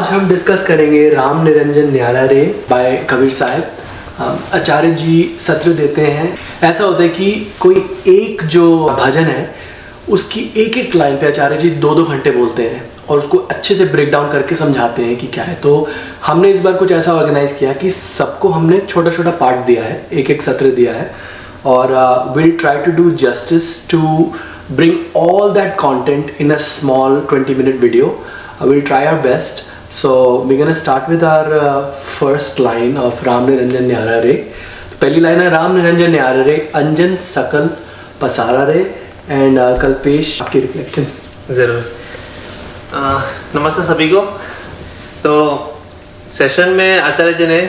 हम डिस्कस करेंगे राम निरंजन न्यारा रे बाय कबीर साहब। आचार्य जी सत्र देते हैं। ऐसा होता है कि कोई एक जो भजन है उसकी एक एक लाइन पे आचार्य जी 2-2 घंटे बोलते हैं और उसको अच्छे से ब्रेक डाउन करके समझाते हैं कि क्या है। तो हमने इस बार कुछ ऐसा ऑर्गेनाइज किया कि सबको हमने छोटा छोटा पार्ट दिया है, एक एक सत्र दिया है और will try to do justice to bring all that content in a small 20-minute video. We'll try our best. So we're gonna start with our first line of Ram Niranjan Nyara Re. पहली line है राम निरंजन न्यारा रे अंजन सकल पसारा रे and Kalpesh आपकी reflection. ज़रूर। नमस्ते सभी को। तो सेशन में आचार्य जी ने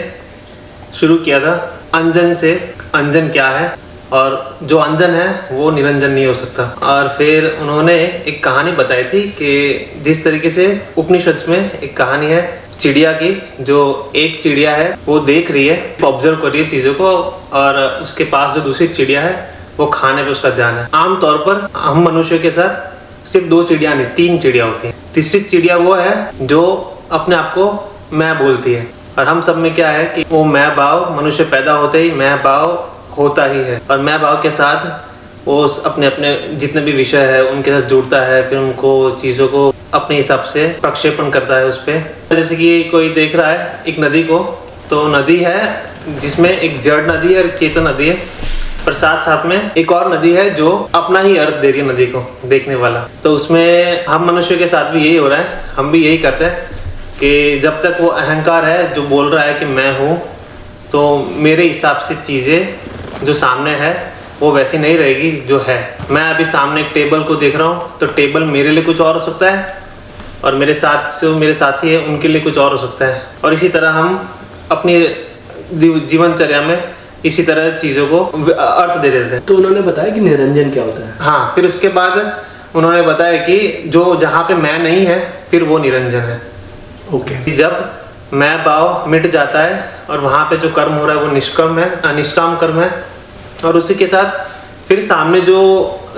शुरू किया था अंजन से। अंजन क्या है और जो अंजन है वो निरंजन नहीं हो सकता। और फिर उन्होंने एक कहानी बताई थी कि जिस तरीके से उपनिषद में एक कहानी है चिड़िया की, जो एक चिड़िया है वो देख रही है, ऑब्जर्व कर रही है चीज़ों को, और उसके पास जो दूसरी चिड़िया है वो खाने पे उसका ध्यान है। आमतौर पर हम मनुष्य के साथ सिर्फ 2 चिड़िया नहीं 3 चिड़िया होती हैं। तीसरी चिड़िया वो है जो अपने आप को मैं बोलती है। और हम सब में क्या है कि वो मैं भाव मनुष्य पैदा होते ही मैं भाव होता ही है, और मैं भाव के साथ वो अपने अपने जितने भी विषय है उनके साथ जुड़ता है, फिर उनको चीज़ों को अपने हिसाब से प्रक्षेपण करता है उस पर। जैसे कि कोई देख रहा है एक नदी को, तो नदी है जिसमें एक जड़ नदी है और चेतन नदी है, पर साथ साथ में एक और नदी है जो अपना ही अर्थ दे रही है नदी को देखने वाला। तो उसमें हम मनुष्य के साथ भी यही हो रहा है। हम भी यही करते हैं कि जब तक वो अहंकार है जो बोल रहा है कि मैं हूँ, तो मेरे हिसाब से चीज़ें जो सामने है वो वैसी नहीं रहेगी जो है। मैं अभी सामने एक टेबल को देख रहा हूँ, तो टेबल मेरे लिए कुछ और हो सकता है और मेरे साथ जो मेरे साथी है उनके लिए कुछ और हो सकता है। और इसी तरह हम अपनी जीवनचर्या में इसी तरह चीज़ों को अर्थ दे देते हैं। तो उन्होंने बताया कि निरंजन क्या होता है। हाँ, फिर उसके बाद उन्होंने बताया कि जो जहाँ पे मैं नहीं है फिर वो निरंजन है। ओके। जब मैं भाव मिट जाता है और वहाँ पे जो कर्म हो रहा है वो निष्काम कर्म है, और उसी के साथ फिर सामने जो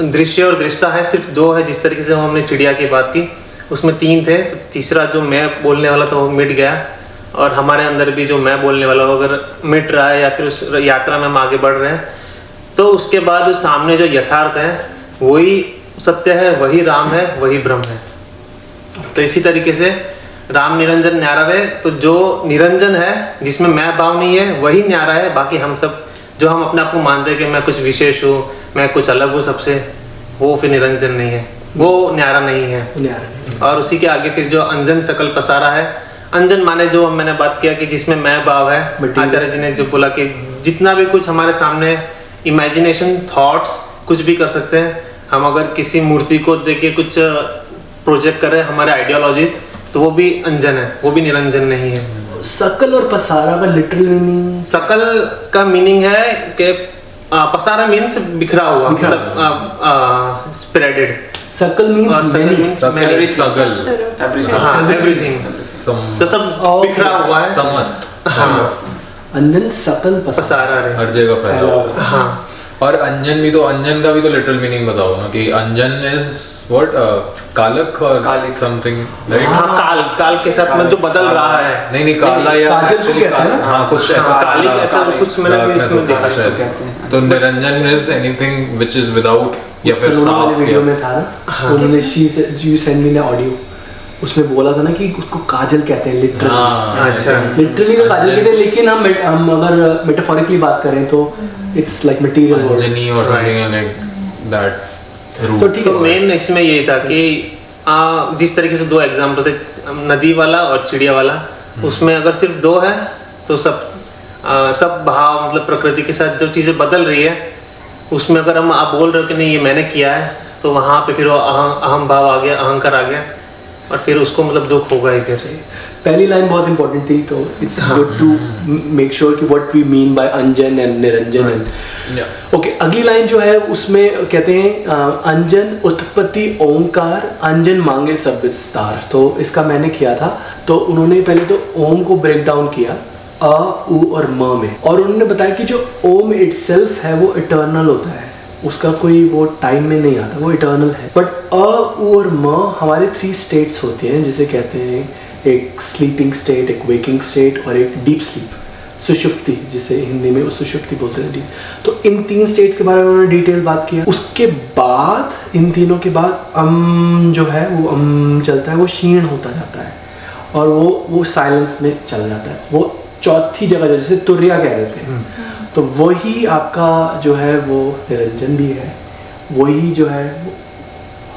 दृश्य और दृष्टा है सिर्फ 2 है। जिस तरीके से हमने चिड़िया की बात की उसमें 3 थे, तो तीसरा जो मैं बोलने वाला था वो मिट गया। और हमारे अंदर भी जो मैं बोलने वाला हो अगर मिट रहा है या फिर उस यात्रा में हम आगे बढ़ रहे हैं, तो उसके बाद उस सामने जो यथार्थ है वही सत्य है, वही राम है, वही ब्रह्म है। तो इसी तरीके से राम निरंजन न्यारा है। तो जो निरंजन है जिसमें मैं भाव नहीं है वही न्यारा है। बाकी हम सब जो हम अपने आप को मानते हैं कि मैं कुछ विशेष हूँ, मैं कुछ अलग हूँ सबसे, वो फिर निरंजन नहीं है, वो न्यारा नहीं है। और उसी के आगे फिर जो अंजन सकल पसारा है, अंजन माने जो मैंने बात किया कि जिसमें मैं भाव है। आचार्य जी ने जो बोला कि जितना भी कुछ हमारे सामने इमेजिनेशन थॉट्स कुछ भी कर सकते हैं हम। अगर किसी मूर्ति को देख के कुछ प्रोजेक्ट कर रहे हैं हमारे आइडियोलॉजीज, तो वो भी अंजन है, वो भी निरंजन नहीं है। सकल और पसारा का लिटरल मीनिंग? सकल का मीनिंग है कि पसारा मीन्स बिखरा हुआ, मतलब स्प्रेडेड। सकल मीन्स एवरीथिंग, तो सब बिखरा हुआ है, समस्त। हाँ। अंजन सकल पसारा है, हर जगह फैला हुआ। हाँ। और अंजन भी, तो अंजन का भी तो लिटरल मीनिंग बताओ ना कि अंजन इज व्हाट, कालक और समथिंग, राइट? हाँ, काल के साथ में जो बदल रहा है। नहीं काला या एक्चुअली हाँ कुछ ऐसा काली ऐसा कुछ मैंने भी इसमें देखा है। तो Niranjan is anything which is without या फिर साफ। वीडियो में था ना, उन्होंने यू सेंड मी ने ऑडियो, उसमें बोला था ना कि उसको काजल कहते हैं लिटरली। अच्छा, लिटरली तो काजल कहते हैं, लेकिन हम अगर मेटाफोरिकली बात करें तो इट्स लाइक मटेरियल अंजनी और समथिंग लाइक दैट। तो ठीक है, मेन इसमें यही था कि जिस तरीके से 2 एग्जाम्पल थे, नदी वाला और चिड़िया वाला, उसमें अगर सिर्फ 2 है तो सब भाव मतलब प्रकृति के साथ जो चीज़ें बदल रही है उसमें अगर आप बोल रहे हो कि नहीं ये मैंने किया है, तो वहाँ पे फिर वो अहम भाव आ गया, अहंकार आ गया, और फिर उसको मतलब दुख होगा ही कैसे। पहली लाइन बहुत इंपॉर्टेंट थी, तो it's good to make sure कि what we mean by anjan and niranjan and okay. अगली लाइन जो है उसमें कहते हैं अंजन उत्पत्ति ओमकार, अंजन मांगे सब विस्तार। तो इसका मैंने किया था, तो उन्होंने पहले तो ओम को ब्रेक डाउन किया अ, उ और म में, और उन्होंने बताया कि जो ओम इटसेल्फ है वो इटर्नल होता है, उसका कोई वो टाइम में नहीं आता, वो इटर्नल है। बट अ, उ और म हमारे 3 स्टेट्स होती हैं, जिसे कहते हैं एक स्लीपिंग स्टेट, एक वेकिंग स्टेट और एक डीप स्लीप, सुषुप्ति, जिसे हिंदी में वो सुषुप्ति बोलते हैं। तो इन 3 स्टेट्स के बारे में उन्होंने डिटेल बात किया। उसके बाद इन तीनों के बाद जो है वो चलता है, वो क्षीण होता जाता है और वो साइलेंस में चला जाता है। वो चौथी जगह जैसे तुर्या कह देते हैं, तो वही आपका जो है वो निरंजन भी है, वही जो है वो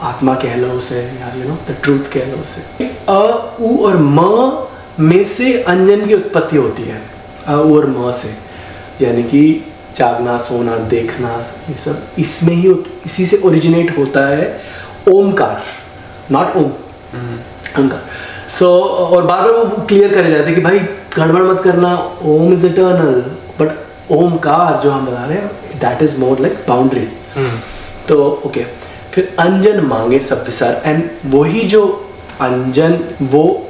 आत्मा कह लो उसे, या द ट्रूथ कह लो उसे। अ, उ और म में से अंजन की उत्पत्ति होती है, अ, उ और म से, यानी कि जागना, सोना, देखना, ये सब इसमें ही, इसी से ओरिजिनेट होता है ओमकार, नॉट ओम, ओमकार। सो और बार बार वो क्लियर करे जाते हैं कि भाई गड़बड़ मत करना, ओम इज इटर्नल, बट ओमकार जो हम बता रहे हैं that is more like boundary. तो ओके, फिर अंजन मांगे सब विस्तार, एंड वही जो अंजन वो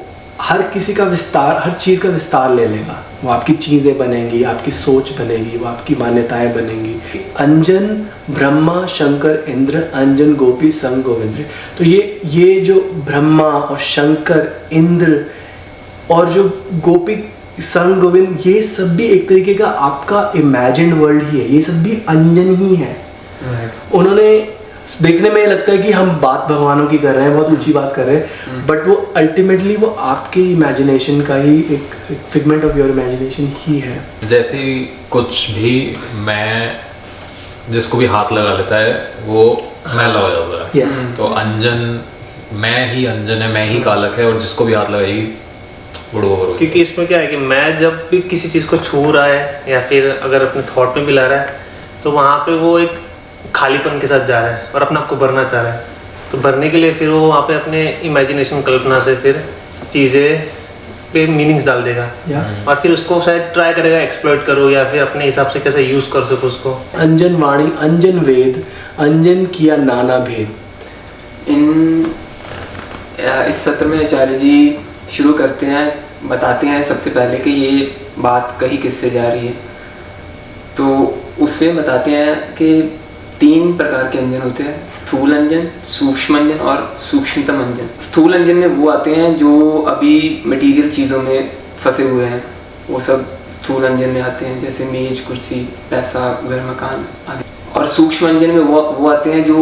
हर किसी का विस्तार, हर चीज़ का विस्तार ले लेगा। वो आपकी चीज़ें बनेंगी, आपकी सोच बनेगी, वो आपकी मान्यताएं बनेंगी। अंजन ब्रह्मा शंकर इंद्र, अंजन गोपी संग गोविंद्र। तो ये जो ब्रह्मा और शंकर इंद्र और जो गोपी संग गोविंद, ये सब भी एक तरीके का आपका इमेजिन्ड वर्ल्ड ही है, ये सब भी अंजन ही है। उन्होंने देखने में लगता है कि हम बात भगवानों की कर रहे हैं, बहुत ऊंची बात कर रहे हैं, बट वो अल्टीमेटली वो आपके इमेजिनेशन का ही एक फिगमेंट ऑफ योर इमेजिनेशन ही है। जैसे कुछ भी मैं जिसको भी हाथ लगा लेता है वो मैं लगा जाता है। Yes. तो अंजन, मैं ही अंजन है, मैं ही कालक है, और जिसको भी हाथ लगाएगी बड़ो। क्योंकि इसमें क्या है कि मैं जब भी किसी चीज़ को छू रहा है या फिर अगर अपने थॉट में भी ला रहा है, तो वहाँ पे वो एक खालीपन के साथ जा रहा है और अपने आप को भरना चाह रहा है। तो भरने के लिए फिर वो वहाँ पे अपने इमेजिनेशन, कल्पना से फिर चीज़ें पे मीनिंग्स डाल देगा। और फिर उसको शायद ट्राई करेगा एक्सप्लॉइट करो, या फिर अपने हिसाब से कैसे यूज़ कर सको उसको। अंजन वाणी अंजन वेद, अंजन किया नाना भेद। इस सत्र में आचार्य जी शुरू करते हैं, बताते हैं सबसे पहले कि ये बात कही किससे जा रही है। तो उसमें बताते हैं कि 3 प्रकार के अंजन होते हैं, स्थूल अंजन, सूक्ष्म अंजन और सूक्ष्मतम अंजन। स्थूल अंजन में वो आते हैं जो अभी मटेरियल चीज़ों में फंसे हुए हैं, वो सब स्थूल अंजन में आते हैं, जैसे मेज, कुर्सी, पैसा, घर, मकान आदि। और सूक्ष्म अंजन में वो आते हैं जो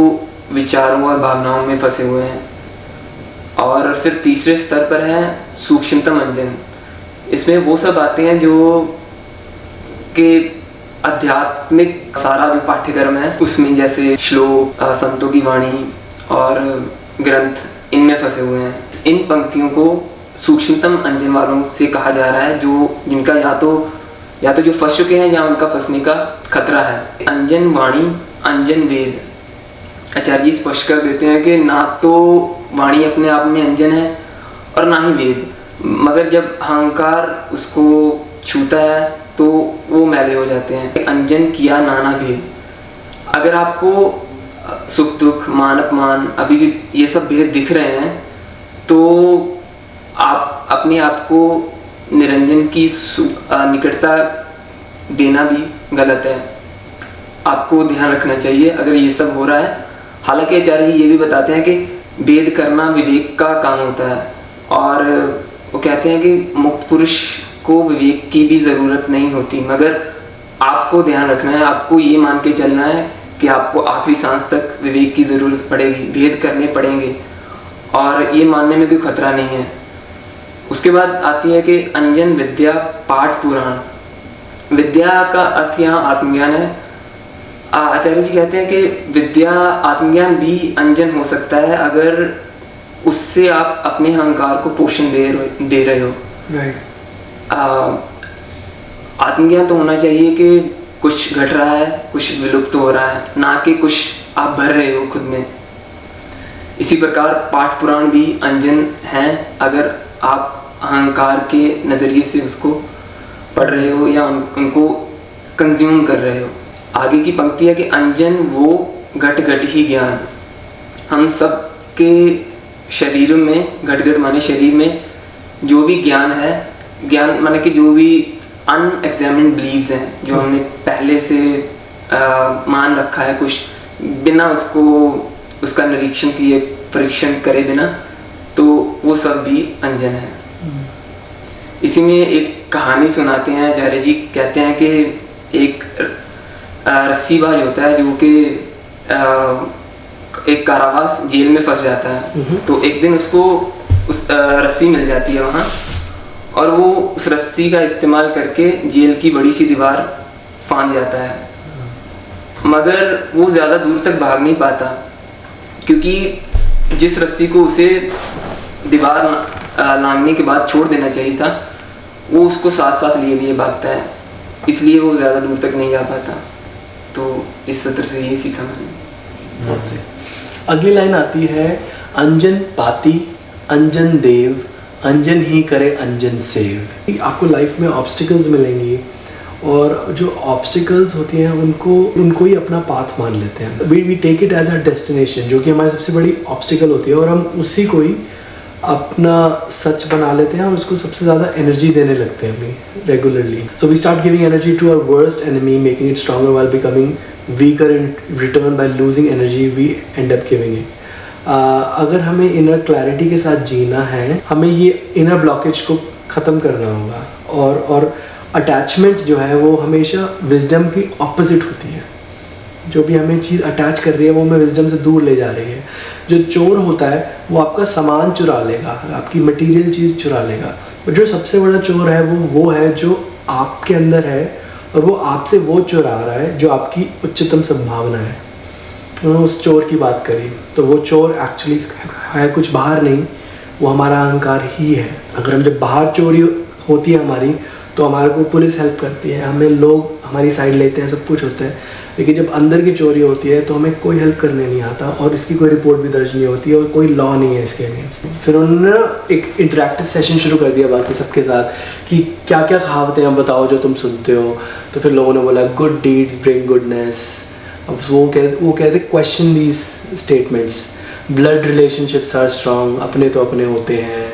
विचारों और भावनाओं में फंसे हुए हैं। और फिर तीसरे स्तर पर है सूक्ष्मतम अंजन। इसमें वो सब आते हैं जो कि आध्यात्मिक सारा जो पाठ्यक्रम है उसमें, जैसे श्लोक, संतों की वाणी और ग्रंथ, इनमें फंसे हुए हैं। इन पंक्तियों को सूक्ष्मतम अंजन वालों से कहा जा रहा है, जो जिनका या तो जो फंस चुके हैं या उनका फंसने का खतरा है। अंजन वाणी, अंजन वेद। आचार्य जी स्पष्ट कर देते हैं कि ना तो वाणी अपने आप में अंजन है और ना ही वेद, मगर जब अहंकार उसको छूता है तो वो मैले हो जाते हैं। अंजन किया नाना भेद। अगर आपको सुख दुख, मान अपमान, अभी भी ये सब भेद दिख रहे हैं, तो आप अपने आप को निरंजन की निकटता देना भी गलत है। आपको ध्यान रखना चाहिए अगर ये सब हो रहा है। हालांकि आचार्य जी ये भी बताते हैं कि भेद करना विवेक का काम होता है, और वो कहते हैं कि मुक्त पुरुष को विवेक की भी ज़रूरत नहीं होती, मगर आपको ध्यान रखना है, आपको ये मान के चलना है कि आपको आखिरी सांस तक विवेक की ज़रूरत पड़ेगी, भेद करने पड़ेंगे, और ये मानने में कोई खतरा नहीं है। उसके बाद आती है कि अंजन विद्या पाठ पुराण। विद्या का अर्थ यहाँ आत्मज्ञान है। आचार्य जी कहते हैं कि विद्या, आत्मज्ञान भी अंजन हो सकता है अगर उससे आप अपने अहंकार को पोषण दे रहे हो। आत्मज्ञान तो होना चाहिए कि कुछ घट रहा है, कुछ विलुप्त हो रहा है, ना कि कुछ आप भर रहे हो खुद में। इसी प्रकार पाठ पुराण भी अंजन हैं अगर आप अहंकार के नज़रिए से उसको पढ़ रहे हो या उनको कंज्यूम कर रहे हो। आगे की पंक्ति है कि अंजन वो घट घट ही ज्ञान। हम सब के शरीर में, घट घट माने शरीर में जो भी ज्ञान है, ज्ञान माने कि जो भी अनएग्जामिन्ड बिलीव्स हैं, जो हमने पहले से मान रखा है कुछ बिना उसका निरीक्षण किए, परीक्षण करे बिना, तो वो सब भी अंजन है। इसी में एक कहानी सुनाते हैं आचार्य जी। कहते हैं कि एक रस्सीबाज होता है जो कि एक कारावास जेल में फंस जाता है। तो एक दिन उसको उस रस्सी मिल जाती है वहाँ, और वो उस रस्सी का इस्तेमाल करके जेल की बड़ी सी दीवार फांद जाता है। मगर वो ज़्यादा दूर तक भाग नहीं पाता, क्योंकि जिस रस्सी को उसे दीवार लांघने के बाद छोड़ देना चाहिए था, वो उसको साथ साथ लिए लिए भागता है, इसलिए वो ज़्यादा दूर तक नहीं जा पाता। तो इस सत्र से यही सीखा मैंने। बहुत से अगली लाइन आती है, अंजन पाती अंजन देव, अंजन ही करे अंजन सेव। आपको लाइफ में ऑब्स्टिकल्स मिलेंगी, और जो ऑब्स्टिकल्स होती हैं उनको ही अपना पाथ मान लेते हैं। We take it as a destination, जो कि हमारी सबसे बड़ी ऑब्स्टिकल होती है, और हम उसी को ही अपना सच बना लेते हैं और उसको सबसे ज़्यादा एनर्जी देने लगते हैं अपनी regularly. So we start giving energy to our worst enemy, making it stronger while becoming weaker in return. By losing energy we end up giving it. अगर हमें इनर क्लैरिटी के साथ जीना है, हमें ये इनर ब्लॉकेज को ख़त्म करना होगा। और अटैचमेंट जो है वो हमेशा विजडम की ऑपोजिट होती है। जो भी हमें चीज़ अटैच कर रही है वो हमें विजडम से दूर ले जा रही है। जो चोर होता है वो आपका सामान चुरा लेगा, आपकी मटेरियल चीज़ चुरा लेगा, बट जो सबसे बड़ा चोर है वो है जो आपके अंदर है, और वो आपसे वो चुरा रहा है जो आपकी उच्चतम संभावना है। उन्होंने उस चोर की बात करी, तो वो चोर एक्चुअली है कुछ बाहर नहीं, वो हमारा अहंकार ही है। अगर हम जब बाहर चोरी होती है हमारी, तो हमारे को पुलिस हेल्प करती है, हमें लोग हमारी साइड लेते हैं, सब कुछ होता है। लेकिन जब अंदर की चोरी होती है तो हमें कोई हेल्प करने नहीं आता, और इसकी कोई रिपोर्ट भी दर्ज नहीं होती है, और कोई लॉ नहीं है इसके अगेंस्ट। फिर उन्होंने एक इंटरेक्टिव सेशन शुरू कर दिया बाकी सबके साथ कि क्या क्या कहावतें हैं बताओ जो तुम सुनते हो। तो फिर लोगों ने बोला गुड डीड्स ब्रिंग गुडनेस। अब वो कहते question these statements. Blood relationships are strong, अपने तो अपने होते हैं।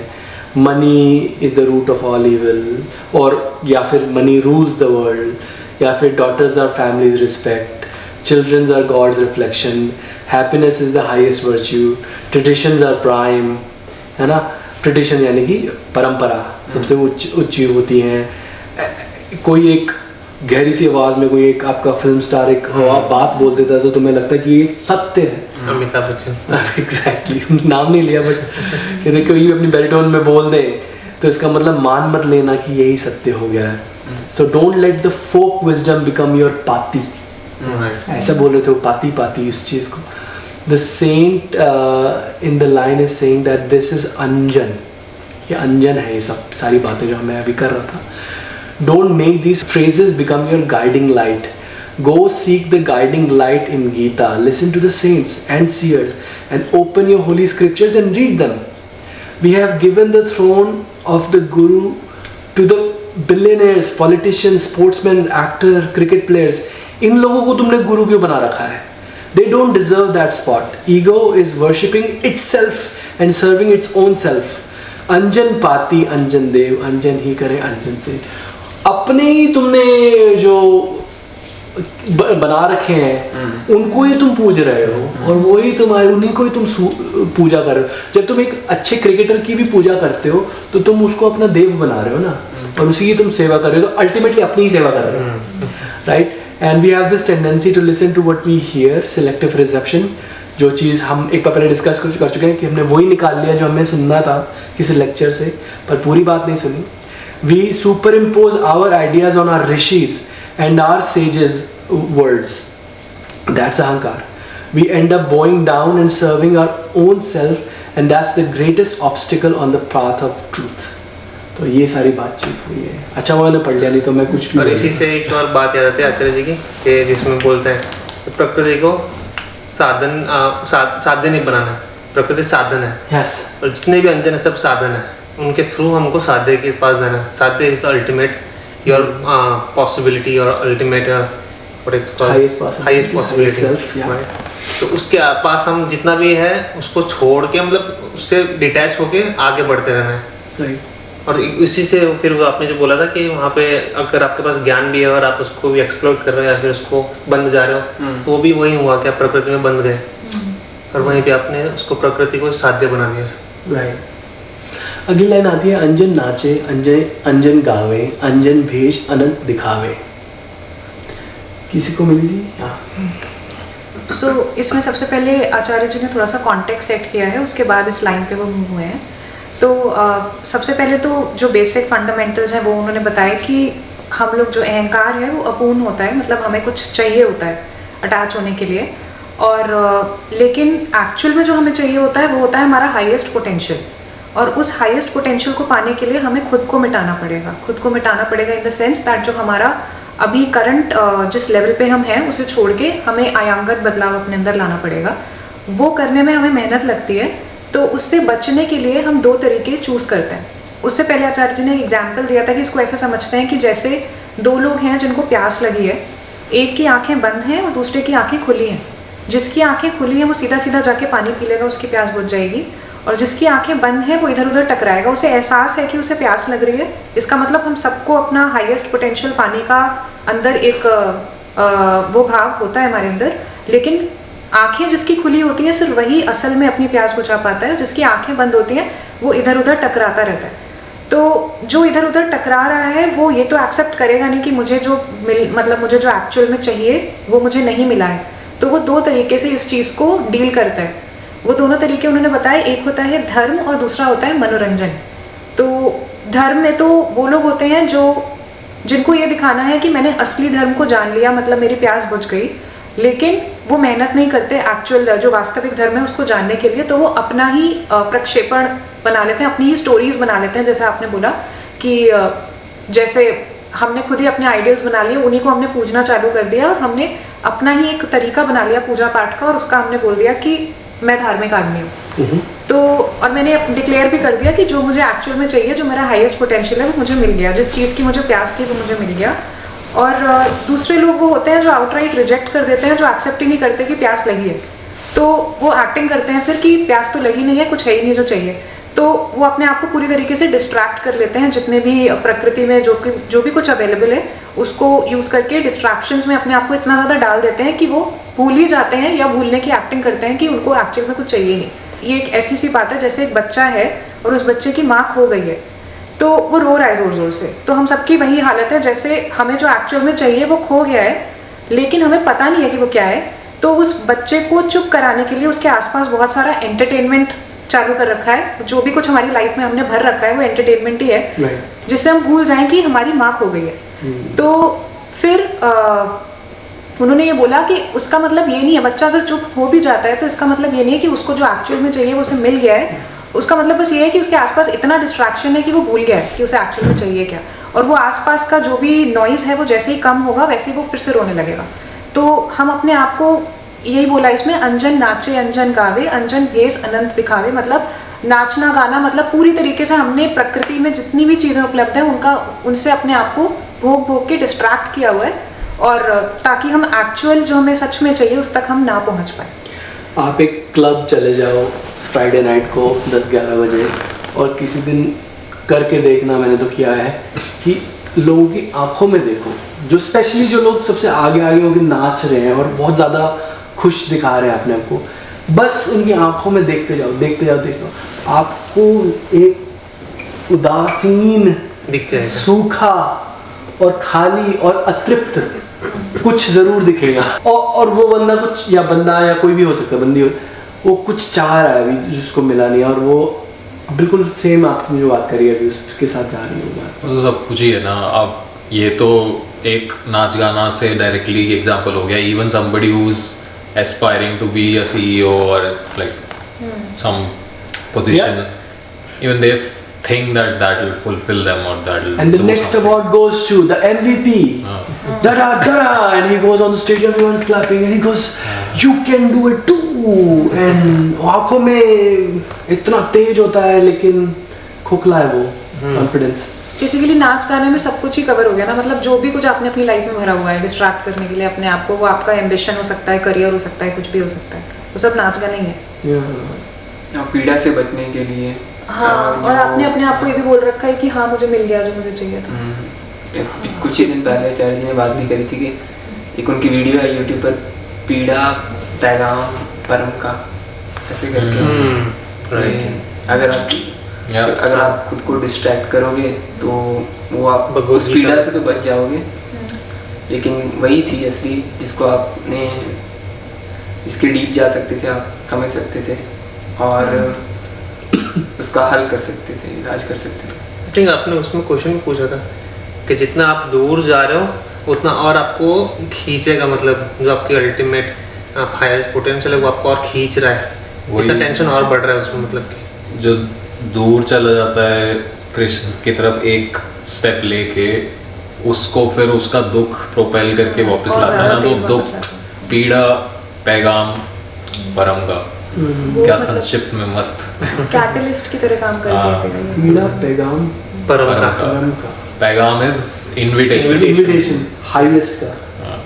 Money is the root of all evil, और या फिर मनी रूल्स द वर्ल्ड, या फिर daughters are families respect, childrens are god's reflection, happiness is the highest virtue, traditions are prime, है ना। ट्रेडिशन यानी कि परंपरा सबसे ऊंची होती हैं। कोई एक गहरी सी आवाज़ में कोई एक आपका फिल्म स्टार एक बात बोल देता है तो तुम्हें लगता है कि ये सत्य है। अमिताभ बच्चन। एग्जैक्टली नाम नहीं लिया, बट यदि कोई अपनी बैरिटोन में बोल दे तो इसका मतलब मान मत लेना कि यही सत्य हो गया है। So don't let the folk wisdom become your पाती। ऐसा बोल रहे थे वो, पाती पाती इस चीज़ को। The saint in the line is saying that this is anjan. ये अंजन है, ये सब सारी बातें जो मैं अभी कर रहा था। Don't make these phrases become your guiding light. Go seek the guiding light in Gita. Listen to the saints and seers and open your holy scriptures and read them. We have given the throne of the Guru to the billionaires, politicians, sportsmen, actors, cricket players. इन लोगों को तुमने गुरु क्यों बना रखा है? They don't deserve that spot. Ego is worshipping itself and serving its own self. अंजन पाती अंजन देव, अंजन ही करे अंजन से। अपने ही तुमने जो बना रखे हैं उनको ही तुम पूज रहे हो, और वही तुम्हारे उन्हीं को ही तुम पूजा कर रहे हो। जब तुम एक अच्छे क्रिकेटर की भी पूजा करते हो तो तुम उसको अपना देव बना रहे हो ना, और उसी की तुम सेवा कर रहे हो, तो अल्टीमेटली अपनी ही सेवा कर रहे हो, right. And we have this tendency to listen to what we hear, selective reception. जो चीज़ हम एक बार पहले डिस्कस कर चुके हैं कि हमने वही निकाल लिया जो हमें सुनना था किसी लेक्चर से, पर पूरी बात नहीं सुनी। We superimpose our ideas on our rishis and our sages' words. That's ahankar. We end up bowing down and serving our own self, and that's the greatest obstacle on the path of truth. तो ये सारी बातचीत हुई है। अच्छा वो मैंने पढ़ लिया, नहीं तो मैं कुछ भी। और इसी से एक और बात याद आती है आचार्य जी की, कि जिसमें बोलते हैं प्रकृति को साधन नहीं बनाना, प्रकृति साधन है। Yes. और जितने भी अंजन है सब साधन है, उनके थ्रू हमको साध्य के पास जाना। साध्य is the ultimate your possibility और अल्टीमेट हाईएस्ट पॉसिबिलिटी। तो उसके पास हम जितना भी है उसको छोड़ के, मतलब उससे डिटैच होके आगे बढ़ते रहना है। Right. और इसी से फिर वो आपने जो बोला था कि वहाँ पे अगर आपके पास ज्ञान भी है और आप उसको भी एक्सप्लोर कर रहे हो या फिर उसको बंद जा रहे हो, तो वो भी वही हुआ कि आप प्रकृति में बंद गए, और वहीं पे आपने उसको प्रकृति को साध्य बना दिया। Right. अगली लाइन आती है अंजन नाचे अंजन गावे अंजन भेष अनंत दिखावे। किसी को मिल ली? सो इसमें सबसे पहले आचार्य जी ने थोड़ा सा कॉन्टेक्स्ट सेट किया है, उसके बाद इस लाइन पे वो मूव हुए हैं। तो सबसे पहले तो जो बेसिक फंडामेंटल्स हैं वो उन्होंने बताया कि हम लोग जो अहंकार है वो अपूर्ण होता है, मतलब हमें कुछ चाहिए होता है अटैच होने के लिए, और लेकिन एक्चुअल में जो हमें चाहिए होता है वो होता है हमारा हाईएस्ट पोटेंशियल, और उस हाईएस्ट पोटेंशियल को पाने के लिए हमें खुद को मिटाना पड़ेगा। खुद को मिटाना पड़ेगा इन द सेंस दैट जो हमारा अभी करंट जिस लेवल पे हम हैं उसे छोड़ के हमें आयांगत बदलाव अपने अंदर लाना पड़ेगा। वो करने में हमें मेहनत लगती है, तो उससे बचने के लिए हम दो तरीके चूज करते हैं। उससे पहले आचार्य जी ने एक एग्जाम्पल दिया था कि इसको ऐसे समझते हैं कि जैसे दो लोग हैं जिनको प्यास लगी है, एक की आंखें बंद हैं और दूसरे की आंखें खुली हैं। जिसकी आंखें खुली हैं वो सीधा सीधा जाके पानी पी लेगा, उसकी प्यास बुझ जाएगी, और जिसकी आंखें बंद हैं वो इधर उधर टकराएगा। उसे एहसास है कि उसे प्यास लग रही है, इसका मतलब हम सबको अपना हाईएस्ट पोटेंशियल पाने का अंदर एक वो भाव होता है हमारे अंदर, लेकिन आंखें जिसकी खुली होती हैं सिर्फ वही असल में अपनी प्यास बुझा पाता है, जिसकी आंखें बंद होती हैं वो इधर उधर टकराता रहता है। तो जो इधर उधर टकरा रहा है वो ये तो एक्सेप्ट करेगा नहीं कि मुझे जो मुझे जो एक्चुअल में चाहिए वो मुझे नहीं मिला है। तो वो दो तरीके से इस चीज़ को डील करता है। वो दोनों तरीके उन्होंने बताए, एक होता है धर्म और दूसरा होता है मनोरंजन। तो धर्म में तो वो लोग होते हैं जिनको ये दिखाना है कि मैंने असली धर्म को जान लिया, मतलब मेरी प्यास बुझ गई, लेकिन वो मेहनत नहीं करते एक्चुअल जो वास्तविक धर्म है उसको जानने के लिए। तो वो अपना ही प्रक्षेपण बना लेते हैं, अपनी ही स्टोरीज बना लेते हैं। जैसे आपने बोला कि जैसे हमने खुद ही अपने आइडियल्स बना लिए, उन्हीं को हमने पूजना चालू कर दिया, और हमने अपना ही एक तरीका बना लिया पूजा पाठ का, और उसका हमने बोल दिया कि मैं धार्मिक आदमी हूँ। तो और मैंने डिक्लेयर भी कर दिया कि जो मुझे एक्चुअल में चाहिए, जो मेरा हाईएस्ट पोटेंशियल है वो मुझे मिल गया, जिस चीज़ की मुझे प्यास थी वो मुझे मिल गया। और दूसरे लोग वो होते हैं जो आउटराइट रिजेक्ट कर देते हैं, जो एक्सेप्ट ही नहीं करते कि प्यास लगी है। तो वो एक्टिंग करते हैं फिर कि प्यास तो लगी नहीं है, कुछ है ही नहीं जो चाहिए। तो वो अपने आप को पूरी तरीके से डिस्ट्रैक्ट कर लेते हैं, जितने भी प्रकृति में जो भी कुछ अवेलेबल है उसको यूज़ करके डिस्ट्रैक्शंस में अपने आप को इतना ज़्यादा डाल देते हैं कि वो भूल ही जाते हैं या भूलने की एक्टिंग करते हैं कि उनको एक्चुअल में कुछ चाहिए नहीं। ये एक ऐसी सी बात है जैसे एक बच्चा है और उस बच्चे की माँ खो गई है, तो वो रो रहा है ज़ोर ज़ोर से। तो हम सबकी वही हालत है, जैसे हमें जो एक्चुअल में चाहिए वो खो गया है, लेकिन हमें पता नहीं है कि वो क्या है। तो उस बच्चे को चुप कराने के लिए उसके आसपास बहुत सारा एंटरटेनमेंट चालू कर रखा है। जो भी कुछ हमारी लाइफ में हमने भर रखा है वो एंटरटेनमेंट ही है, जिससे हम भूल जाएं कि हमारी माँ खो गई है। तो फिर उन्होंने ये बोला कि उसका मतलब ये नहीं है, बच्चा अगर चुप हो भी जाता है तो इसका मतलब ये नहीं है कि उसको जो एक्चुअल में चाहिए वो उसे मिल गया है। उसका मतलब बस ये है कि उसके आसपास इतना डिस्ट्रैक्शन है कि वो भूल गया है कि उसे एक्चुअल में चाहिए क्या, और वो आसपास का जो भी नॉइज़ है वो जैसे ही कम होगा वैसे ही वो फिर से रोने लगेगा। तो हम अपने आप को यही बोला इसमें, अंजन नाचे अंजन गावे अंजन भेष अनंत दिखावे, मतलब नाचना गाना, मतलब पूरी तरीके से हमने प्रकृति में जितनी भी चीज़ें उपलब्ध हैं उनसे अपने आप को भोग भोग के डिस्ट्रैक्ट किया हुआ है, और ताकि हम एक्चुअल जो हमें सच में चाहिए उस तक हम ना पहुंच पाए। आप एक क्लब चले जाओ फ्राइडे नाइट को 10-11 बजे, और किसी दिन करके देखना, मैंने तो किया है, कि लोगों की आंखों में देखो, जो स्पेशली जो लोग सबसे आगे आगे होकर नाच रहे हैं और बहुत ज़्यादा खुश दिखा रहे हैं अपने आप को, बस उनकी आंखों में देखते जाओ देखते जाओ देखते जाओ, आपको एक उदासीन, दिख जाएगा, सूखा और खाली और अतृप्त कुछ जरूर दिखेगा। और वो बंदा कुछ, या बंदा या कोई भी हो सकता है, बंदी हो, वो कुछ चाह रहा है अभी जिसको मिला नहीं, और वो बिल्कुल सेम आपने जो बात करी है अभी उसके साथ जा रही होगा। तो सब कुछ ही है ना। अब ये तो एक नाच गाना से डायरेक्टली एग्जांपल हो गया। Even somebody who is aspiring to be a CEO और like some position, even they think that will fulfill them, or that will, and the next something. award goes to the MVP. Da da da, and he goes on the stage, everyone's clapping, and he goes, you can do it too. And आँखों में इतना तेज होता है लेकिन खोखला है वो confidence. Basically नाच गाने में सब कुछ ही कवर हो गया ना, मतलब जो भी कुछ आपने अपनी लाइफ में भरा हुआ है डिस्ट्रैक्ट करने के लिए अपने आप को, वो आपका एम्बिशन हो सकता है, करियर हो सकता है, कुछ भी हो सकता है, वो सब नाच गाना ही है। पीड़ा से बचने के लिए। हाँ, और आपने अपने आप को ये भी बोल रखा है कि हाँ मुझे मिल गया जो मुझे चाहिए था। कुछ ही दिन पहले आचार्य जी ने बात भी करी थी कि एक उनकी वीडियो है यूट्यूब पर, पीड़ा पैगाम परम का, ऐसे करके। अगर आप Yeah. अगर आप खुद को डिस्ट्रैक्ट करोगे तो वो आप भगवद उस पीड़ा गीता से तो बच जाओगे, लेकिन वही थी असली जिसको आपने, इसके डीप जा सकते थे, आप समझ सकते थे और उसका हल कर सकते थे, इलाज कर सकते थे। आई थिंक आपने उसमें क्वेश्चन भी पूछा था कि जितना आप दूर जा रहे हो उतना और आपको खींचेगा, मतलब जो आपकी अल्टीमेट हाईएस्ट पोटेंशियल है वो आपको और खींच रहा है, वही- उतना टेंशन और बढ़ रहा है उसमें, मतलब कि जो दूर चला जाता है कृष्ण की तरफ एक स्टेप लेके, उसको फिर उसका दुख प्रोपेल करके वापस और लाता है ना, ज़्यादा तो तेज दुख वापस लाता पीड़ा पैगाम परम का, वो क्या मतलब संक्षिप्त में मस्त कैटलिस्ट की तरह काम करती हाँ। है फिर ये। पीड़ा पैगाम परम परम का का। परम का पैगाम इज इनविटेशन, इनविटेशन हाईएस्ट का।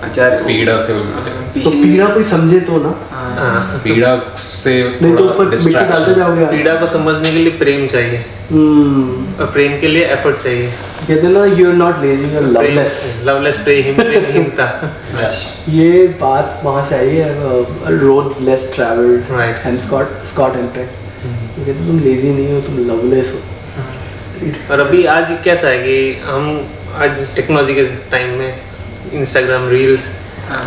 आचार्य पीड़ा से invitation। तो पीछे पीड़ा कोई समझे तो ना, हाँ। पीड़ा से नहीं तो थोड़ा ऊपर मिट्टी डालते डिस्ट्रैक्शन। जाओगे आप। पीड़ा को समझने के लिए प्रेम चाहिए और प्रेम के लिए एफर्ट चाहिए। कहते हैं ना you are not lazy you are loveless. Loveless प्रेमहीनता। ये बात वहाँ से आई है, road less travelled Right. And Scott impact. कहते हैं तुम लेजी नहीं हो, तुम लवलेस हो। और अभी आज कैसा है कि हम आज टेक्नोलॉजी के टाइम में इंस्टाग्राम रील्स,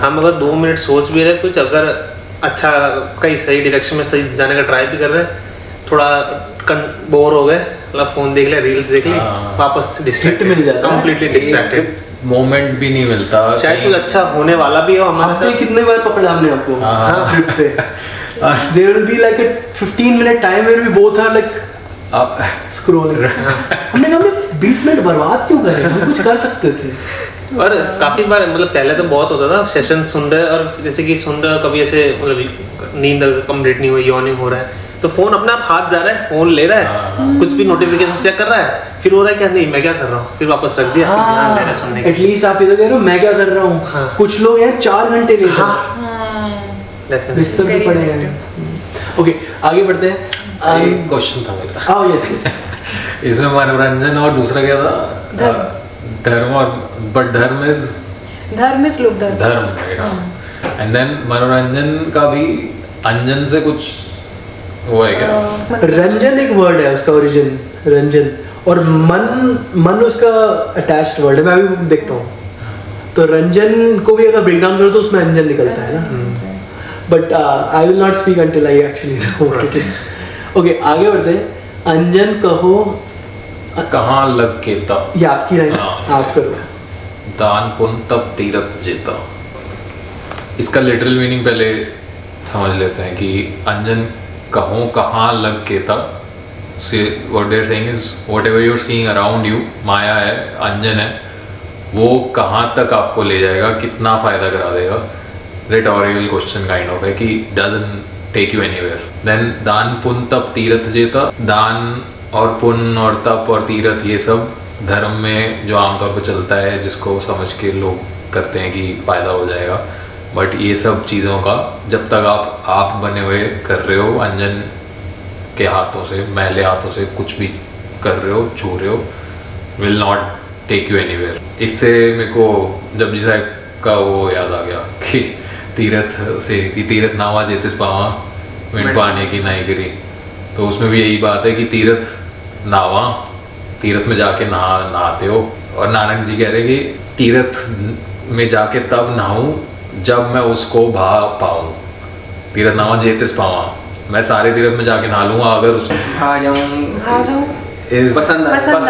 हम अगर 2 मिनट सोच भी रहे कुछ, अगर अच्छा कहीं सही डायरेक्शन में सही जाने का ट्राई भी कर रहे हैं, थोड़ा बोर हो गए, मतलब फोन देख लिया, रील्स देख ली, हाँ। वापस डिस्ट्रैक्ट मिल जाता है। Completely distracted. मोमेंट भी नहीं मिलता शायद कहीं- कुछ अच्छा होने वाला भी हो हमारे हफ्ते साथ। कितने बार पकड़ा हमने आपको हाँ। ट्रिप पे? There will be like a 15-minute time where we both are like अब scrolling. हमने कहा हमने 20 मिनट बर्बाद क्यों करें, हम कुछ कर सकते थे। और काफी बार मतलब पहले तो बहुत होता था सेशन सुन रहे, और जैसे कि सुन रहे, कभी ऐसे मतलब नींद कंप्लीट नहीं हुई, यॉर्निंग हो रहा है, तो फोन अपने आप हाथ जा रहा है, फोन ले रहा है, कुछ भी नोटिफिकेशन चेक कर रहा है, फिर हो रहा है क्या, नहीं मैं क्या कर रहा हूँ, फिर वापस रख दिया, फिर ध्यान दे रहा है सुनने के। एटलीस्ट आप इधर कह रहे हो मैं क्या कर रहा हूँ। हाँ। कुछ लोग हैं 4 घंटे लेकर Definitely. बिस्तर पे Very पड़े हैं। ओके आगे बढ़ते हैं। एक क्वेश्चन था मेरा Oh yes yes. इसमें मनोरंजन और दूसरा क्या था? धर्म। धर्म और बट धर्म इज धर्म इज लोक धर्म। धर्म एंड देन मनोरंजन का भी अंजन से कुछ वो है क्या? रंजन एक वर्ड है, उसका ओरिजिन रंजन, और मन उसका अटैच्ड वर्ड है। मैं अभी देखता हूँ तो रंजन को भी अगर ब्रेक डाउन करो तो उसमें अंजन निकलता है ना, but I will not speak until I actually know what it is. Okay आगे बढ़ते हैं। अंजन कहो कहाँ लग के तब ये आपकी लाइन, हाँ। आप करो। दान पुण्य तब तीरथ जेता। इसका लिटरल मीनिंग पहले समझ लेते हैं कि अंजन कहो कहाँ लग के तब। What they are saying is whatever you are seeing around you, माया है, अंजन है, वो कहाँ तक आपको ले जाएगा, कितना फायदा करा देगा। रिटोरियल क्वेश्चन काइंड ऑफ है कि doesn't take you anywhere. Then दान पुण्य तप तीरथ जेता। दान और पुण्य और तप और तीरथ ये सब धर्म में जो आमतौर पर चलता है, जिसको समझ के लोग करते हैं कि फ़ायदा हो जाएगा, बट ये सब चीज़ों का जब तक आप बने हुए कर रहे हो, अंजन के हाथों से, मैले हाथों से कुछ भी कर रहे हो, छू रहे हो, will not take you anywhere. इससे मेरे को जब साहब का वो याद आ गया कि तीरथ से कि तीरथ नावा जेतिस पावा विण पाने की नहीं करी, तो उसमें भी यही बात है कि तीरथ नावा, तीरथ में जाके नहाते हो, और नानक जी कह रहे कि तीरथ में जाके तब नहाऊं जब मैं उसको भा पाऊँ। तीरथ नावा जेतिस पावा, मैं सारे तीरथ में जाके नहा लूँगा अगर उसको आ जाऊँ आ जाऊँ इस पसंद आ जाऊँ,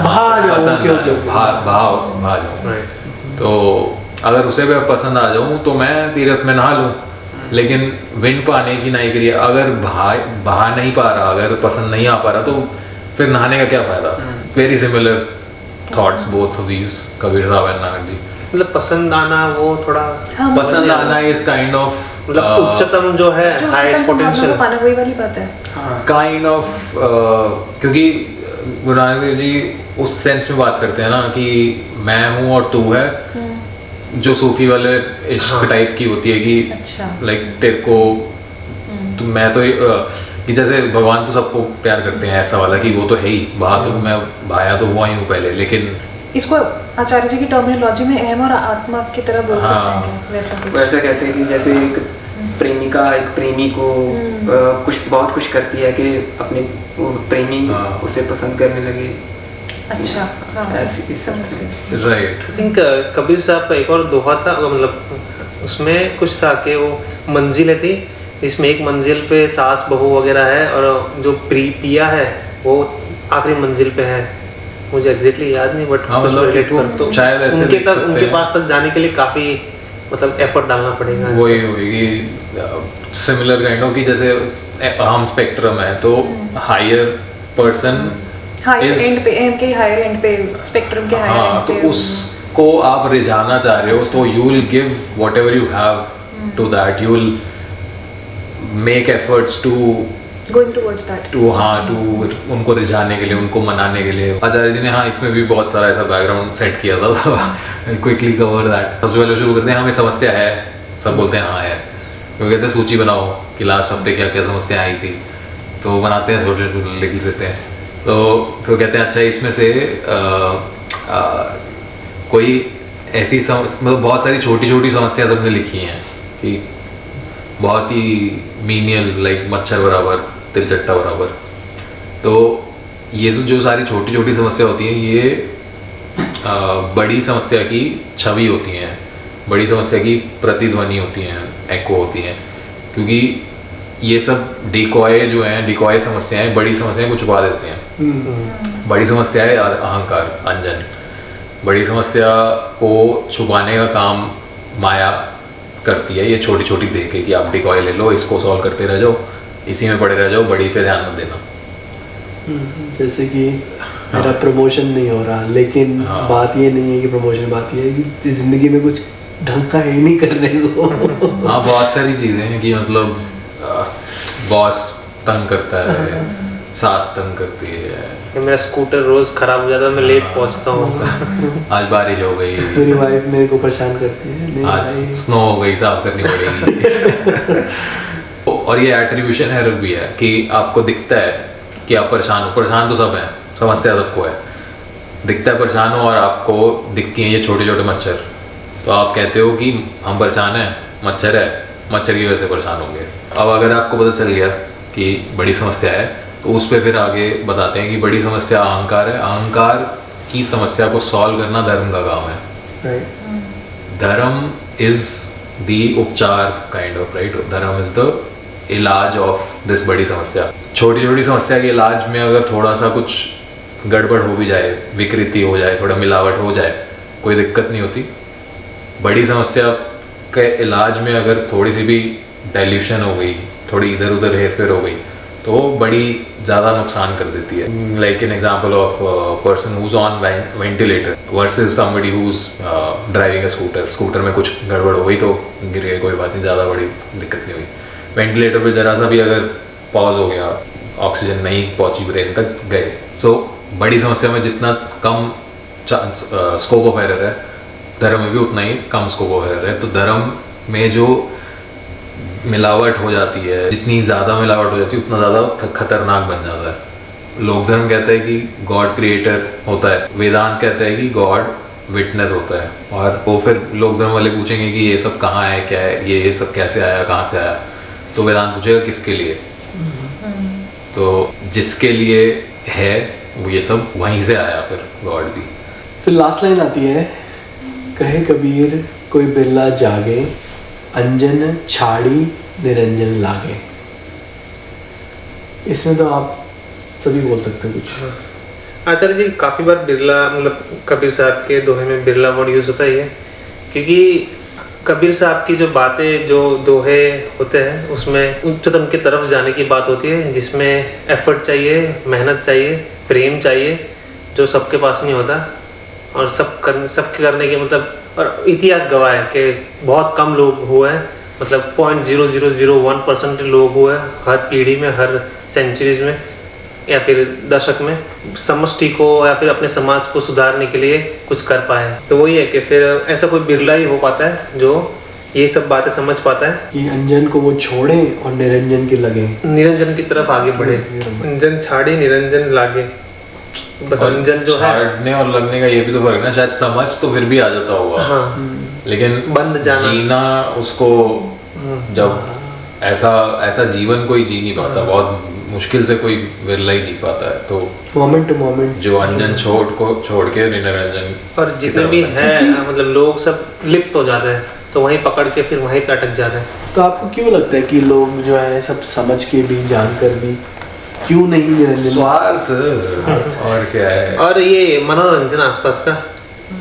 भा जाऊँ, पसंद ओके, आ ओके, जाऊँ, ओके। भा जाऊँ। तो अगर उसे भी पसंद आ जाऊँ तो मैं तीरथ में नहा लूँ, लेकिन विन पाने की नहीं करिए, अगर बहा नहीं पा रहा, अगर पसंद नहीं आ पा रहा, तो फिर नहाने का क्या फायदा। Very similar thoughts both of these, Kabir साहब एंड नानक जी। मतलब पसंद आना वो थोड़ा हाँ, पसंद आना इज काइंड ऑफ मतलब उच्चतम जो है जो हाईएस्ट उच्चतम संभावना पोटेंशियल। को पाना वही वाली बात है। काइंड ऑफ क्योंकि गुरु नानक देव जी उस सेंस में बात करते हैं ना कि मैं हूँ और तू है, जो सूफी वाले इश्क टाइप की होती है कि अच्छा। लाइक तेरे को तो मैं तो कि जैसे भगवान तो सबको प्यार करते हैं, ऐसा वाला कि वो तो है ही, तो मैं भाया तो हुआ ही हूँ पहले, लेकिन इसको आचार्य जी की टर्मिनोलॉजी में अहम और आत्मा की तरह बोल सकते हैं क्या? वैसा कुछ। वैसे कहते हैं कि जैसे एक प्रेमिका प्रेमिका एक प्रेमी को बहुत कुछ करती है कि अपने वो प्रेमी उसे पसंद करने लगे। अच्छा, हाँ, ऐसी इस तरह राइट। आई थिंक कबीर साहब का एक और दोहा था, मतलब उसमें कुछ था कि वो मंजिलें थी जिसमें एक मंजिल पे सास बहू वगैरह है और जो पिया है वो आखिरी मंजिल पे है। मुझे एग्जैक्टली याद नहीं, बट हाँ, मतलब रिलेट कर तो शायद ऐसे उनके देख तक सकते उनके हैं। पास तक जाने के लिए काफी मतलब एफर्ट डालना पड़ेगा। वही होगी सिमिलर काइंड ऑफ कि जैसे हम स्पेक्ट्रम है तो हायर पर्सन हायर एंड पे, एम के हायर एंड पे, स्पेक्ट्रम के हायर हाँ, एंड तो पे उसको आप रिझाना चाह रहे हो तो you will give whatever you have to that, you will make efforts to going towards that. To उनको रिझाने के लिए, उनको मनाने के लिए। आचार्य जी ने हाँ इसमें भी बहुत सारा ऐसा बैकग्राउंड सेट किया था, क्विकली कवर दैट। सबसे पहले शुरू करते हैं हमें समस्या है, सब बोलते हैं हाँ है, वो कहते हैं सूची बनाओ कि लास्ट हफ्ते क्या क्या समस्या आई थी, तो बनाते हैं, छोटे लिख देते हैं। तो फिर कहते हैं अच्छा इसमें से कोई ऐसी मतलब बहुत सारी छोटी छोटी समस्या सबने लिखी हैं कि बहुत ही मीनियल, लाइक मच्छर बराबर, तिलचट्टा बराबर। तो ये जो सारी छोटी छोटी समस्या होती हैं ये बड़ी समस्या की छवि होती हैं, बड़ी समस्या की प्रतिध्वनि होती हैं, एको होती हैं, क्योंकि ये सब डिकॉय जो हैं, डिकॉय समस्याएं बड़ी समस्याएं को छुपा देते हैं। बड़ी समस्या है अहंकार, अंजन। बड़ी समस्या को छुपाने का काम माया करती है, ये छोटी छोटी देख के कि आप डिकॉय ले लो, इसको सॉल्व करते रह जाओ, इसी में पड़े रह जाओ, बड़ी पे ध्यान मत देना। जैसे कि मेरा प्रमोशन नहीं हो रहा, लेकिन बात ये नहीं है कि प्रमोशन, बात ये है कि जिंदगी में कुछ ढंग का है नहीं करने को। हाँ, बहुत सारी चीज़ें हैं कि मतलब बॉस तंग करता है, सास तंग करती है, मेरा स्कूटर रोज खराब हो जाता है, मैं लेट पहुंचता हूँ, आज बारिश हो गई, मेरी वाइफ मेरे को परेशान करती है, नहीं आज भाई। स्नो हो गई, साफ करनी पड़ेगी। और ये एट्रीब्यूशन एरर भी है कि आपको दिखता है कि आप परेशान हो, परेशान तो सब हैं, समस्या सबको है, दिखता है परेशान हो और आपको दिखती हैं ये छोटे छोटे मच्छर, तो आप कहते हो कि हम परेशान हैं, मच्छर है, मच्छर की वजह से परेशान होंगे। अब अगर आपको पता चल गया कि बड़ी समस्या है तो उस पर फिर आगे बताते हैं कि बड़ी समस्या अहंकार है, अहंकार की समस्या को सॉल्व करना धर्म का काम है। धर्म इज द उपचार काइंड ऑफ, राइट, धर्म इज द इलाज ऑफ दिस बड़ी समस्या। छोटी छोटी समस्या के इलाज में अगर थोड़ा सा कुछ गड़बड़ हो भी जाए, विकृति हो जाए, थोड़ा मिलावट हो जाए, कोई दिक्कत नहीं होती। बड़ी समस्या के इलाज में अगर थोड़ी सी भी डाइल्यूशन हो गई, थोड़ी इधर उधर हेरफेर हो गई, तो वो बड़ी ज़्यादा नुकसान कर देती है। Like an example of person who's on ventilator versus somebody who's driving a scooter. Scooter में कुछ गड़बड़ हो गई तो गिर गए, कोई बात नहीं, ज़्यादा बड़ी दिक्कत नहीं हुई। वेंटिलेटर पे ज़रा सा भी अगर पॉज हो गया, ऑक्सीजन नहीं पहुंची ब्रेन तक, गए। सो बड़ी समस्या में जितना कम स्कोप ऑफ एरर है, धर्म में भी उतना ही कम स्कोप ऑफ एरर है। तो धर्म में जो मिलावट हो जाती है, जितनी ज़्यादा मिलावट हो जाती है उतना ज़्यादा खतरनाक बन जाता है। लोक धर्म कहता है कि गॉड क्रिएटर होता है, वेदांत कहता है कि गॉड विटनेस होता है। और वो फिर लोक धर्म वाले पूछेंगे कि ये सब कहाँ है, क्या है ये सब कैसे आया, कहाँ से आया, तो वेदांत पूछेगा किसके लिए, तो जिसके लिए है वो ये सब वहीं से आया फिर गॉड भी। फिर लास्ट लाइन आती है, कहे कबीर कोई बिरला जागे, अंजन छाड़ी निरंजन लागे। इसमें तो आप सभी बोल सकते हो कुछ। आचार्य जी, काफ़ी बार बिरला, मतलब कबीर साहब के दोहे में बिरला वर्ड यूज़ होता ही है, क्योंकि कबीर साहब की जो बातें, जो दोहे होते हैं, उसमें उच्चतम की तरफ जाने की बात होती है, जिसमें एफर्ट चाहिए, मेहनत चाहिए, प्रेम चाहिए, जो सबके पास नहीं होता। और सबके करने के मतलब, और इतिहास गवाह है कि बहुत कम लोग हुए हैं, मतलब 0.0001% लोग हुए हैं हर पीढ़ी में, हर सेंचुरीज में या फिर दशक में, समष्टि को या फिर अपने समाज को सुधारने के लिए कुछ कर पाए। तो वही है कि फिर ऐसा कोई बिरला ही हो पाता है जो ये सब बातें समझ पाता है कि अंजन को वो छोड़ें और निरंजन के लगे, निरंजन की तरफ आगे बढ़े। अंजन छाड़ी निरंजन लागे, बस अंजन जो है, छाड़ने और लगने का ये भी तो फर्क है ना, शायद समझ तो फिर भी आ जाता होगा, हाँ, लेकिन बंद जाना, जीना उसको जब ऐसा जीवन कोई जी नहीं पाता, बहुत मुश्किल से कोई विरला ही जी पाता है। तो मोमेंट टू मोमेंट जो अंजन छोड़ के निरंजन, और जितने भी हैं मतलब लोग सब लिप्त हो जाते हैं, तो वहीं पकड़ के फिर वहीं पे अटक जाते हैं। तो आपको क्यों लगता है कि लोग जो है सब समझ के भी जानकर भी क्यों नहीं निरंजन? स्वार्थ और क्या है। और ये मनोरंजन आसपास का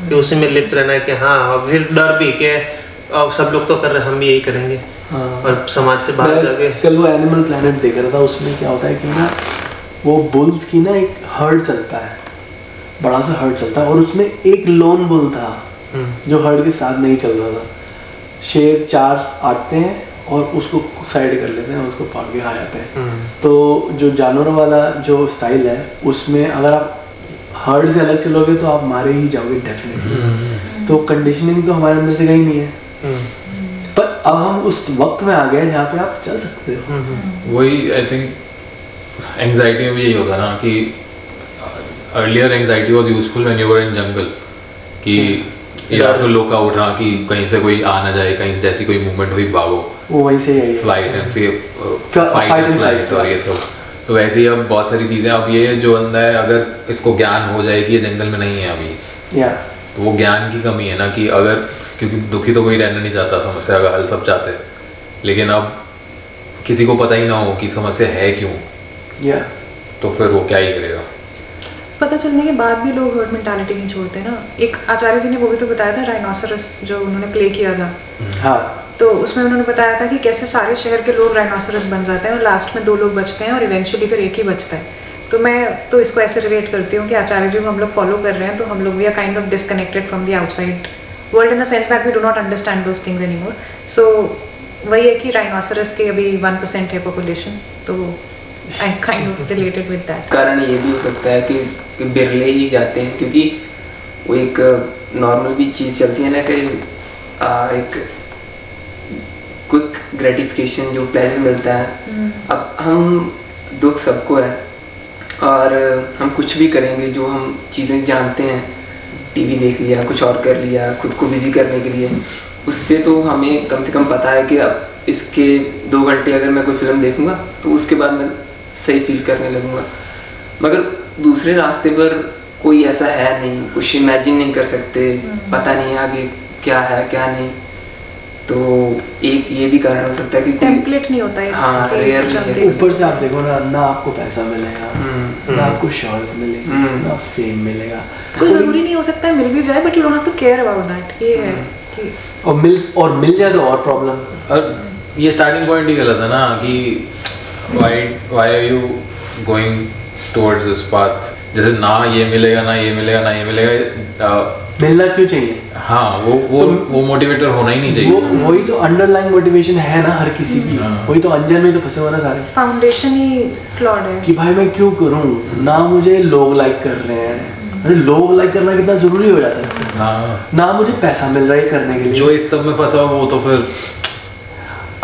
कि उसी में लिप्त रहना है कि हाँ, और फिर डर भी कि अब सब लोग तो कर रहे हैं, हम भी यही करेंगे। हाँ। और समाज से बाहर जाके कल वो एनिमल प्लेनेट देख रहा था, उसमें क्या होता है कि ना वो बुल्स की ना एक हर्ड चलता है, बड़ा सा हर्ड चलता है, और उसमें एक लोन बुल था जो हर्ड के साथ नहीं चल रहा था। शेर 4 आते हैं और उसको साइड कर लेते हैं, उसको फाड़ के खा जाते हैं। तो जो जानवरों वाला जो स्टाइल है उसमें अगर आप हर्ड से अलग चलोगे तो आप मारे ही जाओगे डेफिनेटली। तो कंडीशनिंग तो हमारे अंदर से कहीं नहीं है, पर अब हम उस वक्त में आ गए जहाँ पे आप चल सकते हो। वही आई थिंक एंजाइटी में भी यही होता ना कि earlier anxiety was useful when you were in jungle, कि you have to look out, हाँ कि कहीं से कोई आ ना जाए, कहीं से जैसी कोई मूवमेंट हुई भागो, वो वही से ही flight and Fight and flight और ये सब। तो वैसे ही अब बहुत सारी चीज़ें, अब ये जो अंदर है अगर इसको ज्ञान हो जाए कि ये जंगल में नहीं है अभी, या तो वो ज्ञान की कमी है ना, कि अगर क्योंकि दुखी तो कोई रहना नहीं चाहता, समस्या का हल सब चाहते हैं, लेकिन अब किसी को पता ही ना हो कि समस्या है क्यों, या तो फिर वो क्या ही करेगा। पता चलने के बाद भी लोग हर्ड मेंटालिटी नहीं छोड़ते ना। एक आचार्य जी ने वो भी तो बताया था, राइनोसरस जो उन्होंने प्ले किया था, हाँ, तो उसमें उन्होंने बताया था कि कैसे सारे शहर के लोग राइनोसरस बन जाते हैं और लास्ट में 2 लोग बचते हैं और इवेंचुअली फिर एक ही बचता है। तो मैं तो इसको ऐसे रिलेट करती हूँ कि आचार्य जी को हम लोग फॉलो कर रहे हैं, तो हम लोग we are kind of disconnected from the outside world in the sense that we do not understand those things anymore. So वही है कि राइनोसरस के अभी 1% है पॉपुलेशन, तो I kind of related with that. कारण ये भी हो सकता है कि बिरले ही जाते हैं, क्योंकि वो एक नॉर्मल भी चीज़ चलती है ना कि एक क्विक ग्रेटिफिकेशन जो प्लेजर मिलता है। अब हम दुख सबको है और हम कुछ भी करेंगे जो हम चीज़ें जानते हैं, टीवी देख लिया, कुछ और कर लिया खुद को बिजी करने के लिए, उससे तो हमें कम से कम पता है कि अब इसके 2 घंटे अगर मैं कोई फिल्म देखूंगा तो उसके बाद मैं सही फील करने लगूंगा। मगर दूसरे रास्ते पर कोई ऐसा है नहीं, कुछ इमेजिन नहीं कर सकते, पता नहीं आगे क्या है क्या नहीं। तो एक ये भी कारण हो सकता है कि टेम्पलेट नहीं होता है। हाँ, रेयर ऊपर से आप देखो ना आपको पैसा मिलेगा, ना आपको शौहरत मिलेगी, ना फेम मिलेगा। कोई जरूरी नहीं हो सकता है मिल भी जाए, but you don't have to care about that. ये है कि और मिल जाए तो और प्रॉब्लम। और ये स्टार्टिंग पॉइंट ही गलत है ना, कि why are you going towards this path? जैसे ना ये मिलेगा ना ये मिलेगा ना ये मिलेगा, मिलना क्यों चाहिए? हाँ, वो मोटिवेटर होना ही नहीं चाहिए। वही तो अंडरलाइन मोटिवेशन है ना हर किसी की। वही तो अंजन में तो फंसे हुए ना सारे, फाउंडेशन ही फ्लॉड है कि भाई मैं क्यों करूं, ना मुझे लोग लाइक कर रहे हैं। अरे लोग लाइक करना कितना जरूरी हो जाता है। हाँ, ना मुझे पैसा मिल रहा है करने के लिए। जो इस सब में फंसा हो वो तो फिर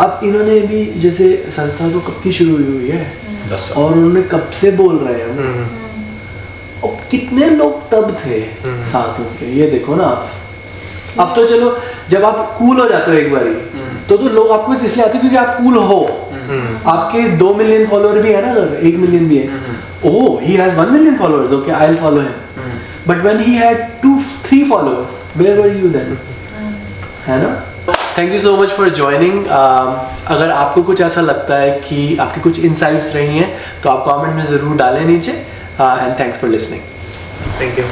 अब इन्होंने भी जैसे संस्था तो कब की शुरू हुई है 10 साल। और उन्होंने कब से बोल रहे हैं, और कितने लोग तब थे साथ उनके। ये देखो ना आप, अब तो चलो जब आप कूल हो जाते हो एक बारी तो लोग आपको इसलिए आते हैं क्योंकि आप कूल हो। आपके 2 मिलियन फॉलोअर भी है ना, अगर 1 मिलियन भी है, oh he has 1 million followers, okay I will follow him. But when he had 2-3 followers, where were you then? है ना। Thank you so much for joining. अगर आपको कुछ ऐसा लगता है कि आपकी कुछ इनसाइट्स रही हैं तो आप कमेंट में ज़रूर डालें नीचे। And thanks for listening. Thank you.